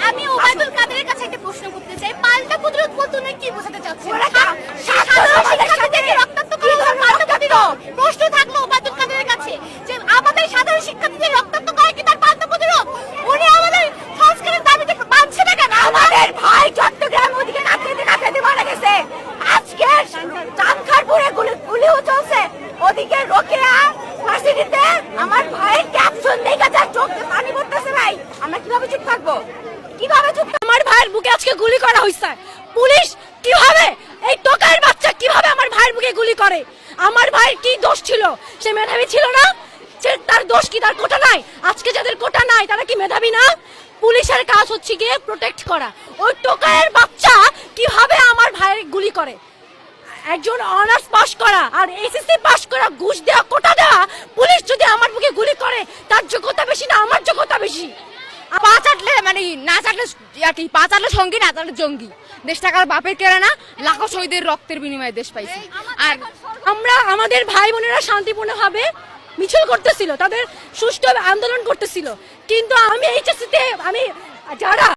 আমি ওবায়দুল কাদেরের কাছে একটা প্রশ্ন করতে চাই, পাল্টা প্রতিরোধ বলতে উনি কি বোঝাতে চাচ্ছেন? প্রশ্ন থাকলো ওবায়দুল কাদেরের কাছে যে আমাদের সাধারণ শিক্ষার্থীদের রক্তাক্ত করে কি তার পাল্টা প্রতিরোধ? উনি আমাদের সংস্কারের দাবিতে মানছে না কেন? আমাদের ভাই চট্টগ্রাম ওদিকে নাকাতে মারা গেছে, আজকে চাঁদখারপুরে গুলিও চলছে, ওদিকে রোকেয়া ভার্সিটিতে আমার ভাইয়ের ক্যাপশন দেখে যা চোখে পানি পড়তেছে। ভাই আমরা কিভাবে চুপ থাকবো? কিভাবে চুপ? আমার ভাইয়ের বুকে আজকে গুলি করা হয়েছে, পুলিশ কিভাবে, এই টোকাইয়ের বাচ্চা কিভাবে আমার ভাইয়ের বুকে গুলি করে? আমার ভাইয়ের কি দোষ ছিল? সে মেধাবী ছিল না? তার দোষ কি? তার কোটা নাই? আজকে যাদের কোটা নাই তারা কি মেধাবী না? পুলিশের কাজ হচ্ছে গিয়ে প্রোটেক্ট করা। ওই টোকাইয়ের বাচ্চা কিভাবে আমার ভাইয়ের গুলি করে? একজন অনার্স পাস করা আর এসএসসি পাস করা, ঘুষ দেওয়া, কোটা দেওয়া পুলিশ যদি আমার বুকে গুলি করে, তার যোগ্যতা বেশি না আমার যোগ্যতা বেশি? পা চাটলে মানে না চাটলে কি, পা চাটলে সঙ্গী না চাটলে জঙ্গি। দেশ টাকার বাপের কেড়ে না, লাখো শহীদের রক্তের বিনিময়ে দেশ পাইছি। আর আমরা আমাদের ভাই বোনেরা শান্তিপূর্ণভাবে মিছিল করতেছিল, তাদের সুষ্ঠু আন্দোলন করতেছিল, কিন্তু আমি এইচএসসিতে আমি যারা